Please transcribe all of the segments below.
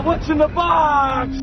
What's in the box?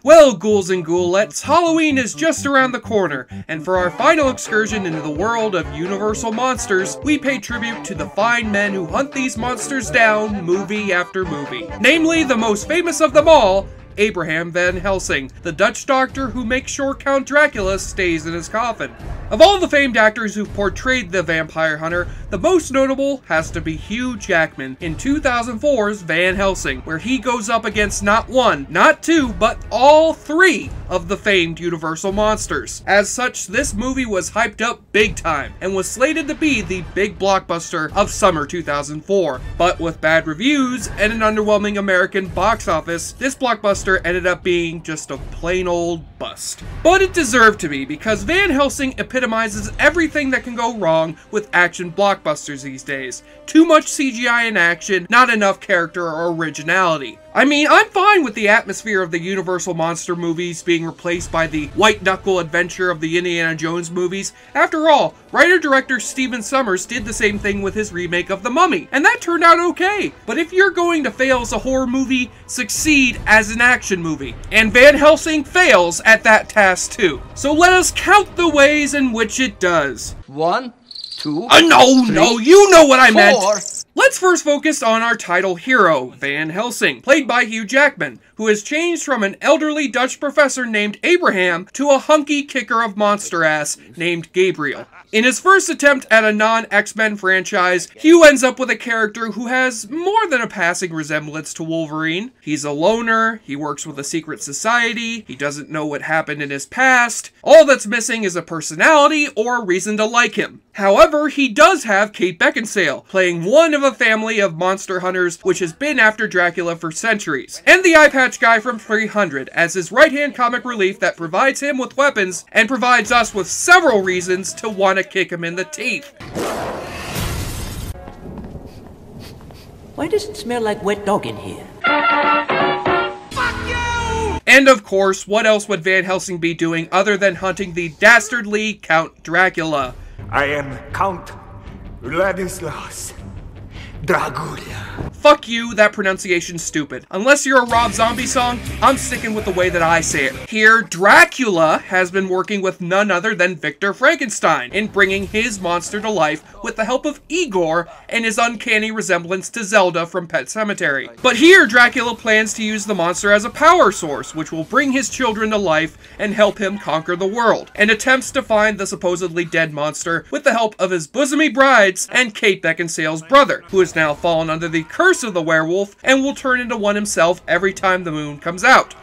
Well, ghouls and ghoulettes, Halloween is just around the corner, and for our final excursion into the world of Universal monsters, we pay tribute to the fine men who hunt these monsters down movie after movie. Namely, the most famous of them all, Abraham Van Helsing, the Dutch doctor who makes sure Count Dracula stays in his coffin. Of all the famed actors who've portrayed the vampire hunter, the most notable has to be Hugh Jackman in 2004's Van Helsing, where he goes up against not one, not two, but all three of the famed Universal monsters. As such, this movie was hyped up big time, and was slated to be the big blockbuster of summer 2004. But with bad reviews and an underwhelming American box office, this blockbuster ended up being just a plain old bust. But it deserved to be, because Van Helsing epitomizes everything that can go wrong with action blockbusters these days. Too much CGI in action, not enough character or originality. I mean, I'm fine with the atmosphere of the Universal monster movies being replaced by the white-knuckle adventure of the Indiana Jones movies. After all, writer-director Stephen Sommer did the same thing with his remake of The Mummy, and that turned out okay. But if you're going to fail as a horror movie, succeed as an action movie. And Van Helsing fails at that task too. So let us count the ways in which it does. 1, 2, no, you know what I 4. meant! Let's first focus on our title hero, Van Helsing, played by Hugh Jackman, who has changed from an elderly Dutch professor named Abraham to a hunky kicker of monster ass named Gabriel. In his first attempt at a non-X-Men franchise, Hugh ends up with a character who has more than a passing resemblance to Wolverine. He's a loner, he works with a secret society, he doesn't know what happened in his past. All that's missing is a personality or a reason to like him. However, he does have Kate Beckinsale, playing one of a family of monster hunters which has been after Dracula for centuries, and the eye patch guy from 300 as his right-hand comic relief that provides him with weapons and provides us with several reasons to want to kick him in the teeth. Why does it smell like wet dog in here? Fuck you! And of course, what else would Van Helsing be doing other than hunting the dastardly Count Dracula? I am Count Vladislaus Dracula. Fuck you, that pronunciation's stupid. Unless you're a Rob Zombie song, I'm sticking with the way that I say it. Here, Dracula has been working with none other than Victor Frankenstein in bringing his monster to life with the help of Igor and his uncanny resemblance to Zelda from Pet Sematary. But here, Dracula plans to use the monster as a power source, which will bring his children to life and help him conquer the world, and attempts to find the supposedly dead monster with the help of his bosomy brides and Kate Beckinsale's brother, who has now fallen under the curse of the werewolf and will turn into one himself every time the moon comes out,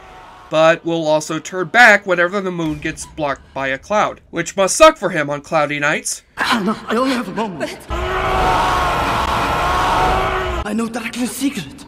but will also turn back whenever the moon gets blocked by a cloud, which must suck for him on cloudy nights. Anna, I only have a moment. I know Dracula's secret.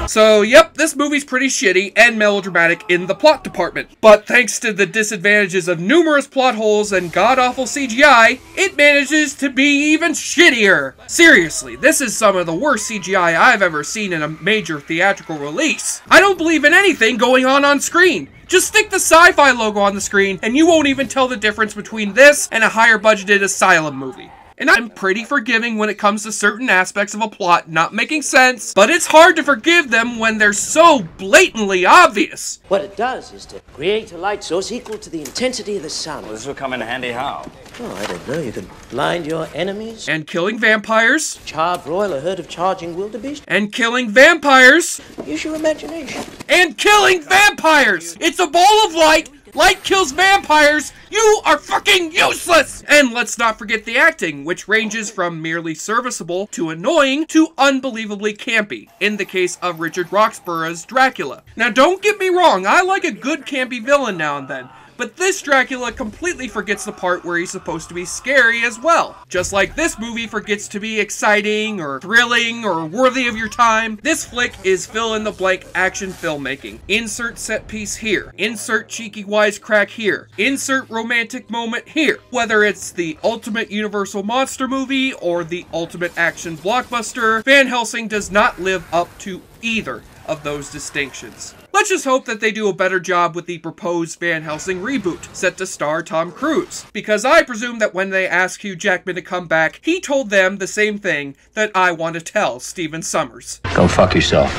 So, yep, this movie's pretty shitty and melodramatic in the plot department. But thanks to the disadvantages of numerous plot holes and god-awful CGI, it manages to be even shittier. Seriously, this is some of the worst CGI I've ever seen in a major theatrical release. I don't believe in anything going on screen. Just stick the sci-fi logo on the screen and you won't even tell the difference between this and a higher budgeted Asylum movie. And I'm pretty forgiving when it comes to certain aspects of a plot not making sense, but it's hard to forgive them when they're so blatantly obvious. What it does is to create a light source equal to the intensity of the sun. Well, this will come in handy how? Oh, I don't know. You can blind your enemies. And killing vampires. Charbroil a herd of charging wildebeest. And killing vampires. Use your imagination. And killing vampires! It's a ball of light! Light kills vampires! You are fucking useless! And let's not forget the acting, which ranges from merely serviceable to annoying to unbelievably campy, in the case of Richard Roxburgh's Dracula. Now don't get me wrong, I like a good campy villain now and then, but this Dracula completely forgets the part where he's supposed to be scary as well. Just like this movie forgets to be exciting or thrilling or worthy of your time, this flick is fill-in-the-blank action filmmaking. Insert set piece here. Insert cheeky wisecrack here. Insert romantic moment here. Whether it's the ultimate Universal monster movie or the ultimate action blockbuster, Van Helsing does not live up to either of those distinctions. Let's just hope that they do a better job with the proposed Van Helsing reboot, set to star Tom Cruise. Because I presume that when they asked Hugh Jackman to come back, he told them the same thing that I want to tell Stephen Sommer. Go fuck yourself.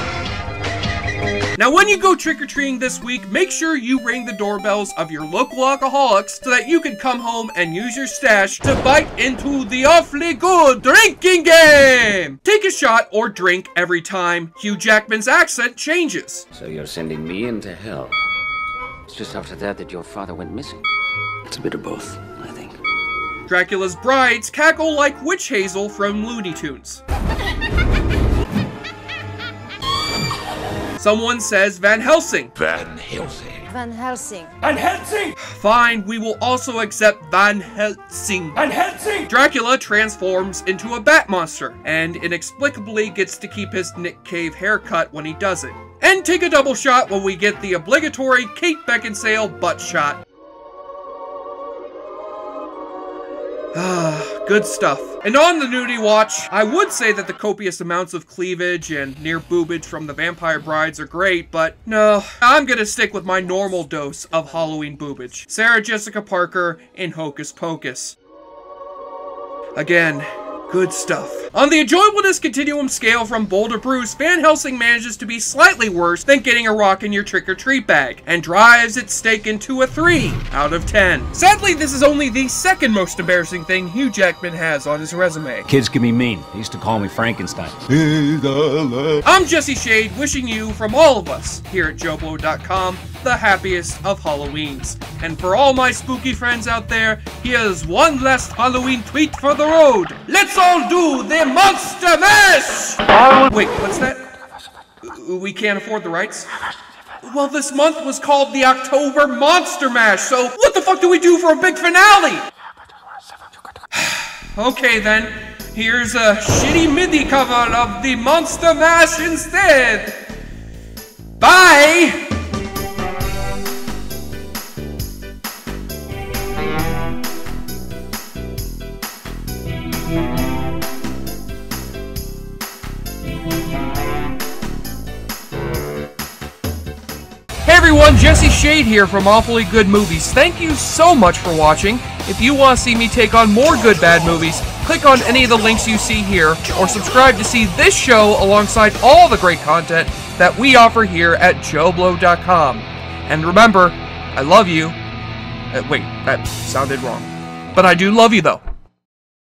Now when you go trick-or-treating this week, make sure you ring the doorbells of your local alcoholics so that you can come home and use your stash to bite into the awfully good drinking game! Take a shot or drink every time Hugh Jackman's accent changes. So you're sending me into hell? It's just after that your father went missing. It's a bit of both, I think. Dracula's brides cackle like Witch Hazel from Looney Tunes. Someone says Van Helsing. Van Helsing. Van Helsing. Van Helsing! Fine, we will also accept Van Helsing. Van Helsing! Dracula transforms into a bat monster, and inexplicably gets to keep his Nick Cave haircut when he does it. And take a double shot when we get the obligatory Kate Beckinsale butt shot. Good stuff. And on the nudity watch, I would say that the copious amounts of cleavage and near boobage from the vampire brides are great, but no, I'm gonna stick with my normal dose of Halloween boobage. Sarah Jessica Parker in Hocus Pocus. Again, good stuff. On the enjoyableness continuum scale from Boulder Bruce, Van Helsing manages to be slightly worse than getting a rock in your trick-or-treat bag, and drives its stake into a 3 out of 10. Sadly, this is only the second most embarrassing thing Hugh Jackman has on his resume. Kids can be mean. They used to call me Frankenstein. I'm Jesse Shade, wishing you, from all of us here at JoBlo.com, the happiest of Halloweens. And for all my spooky friends out there, here's one last Halloween tweet for the road. Let's all do the Monster Mash! Wait, what's that? We can't afford the rights? Well, this month was called the October Monster Mash, so what the fuck do we do for a big finale? Okay then, here's a shitty MIDI cover of the Monster Mash instead. Bye! Hey everyone, Jesse Shade here from Awfully Good Movies. Thank you so much for watching. If you want to see me take on more good bad movies, click on any of the links you see here, or subscribe to see this show alongside all the great content that we offer here at JoBlo.com. And remember, I love you. Wait, that sounded wrong. But I do love you though.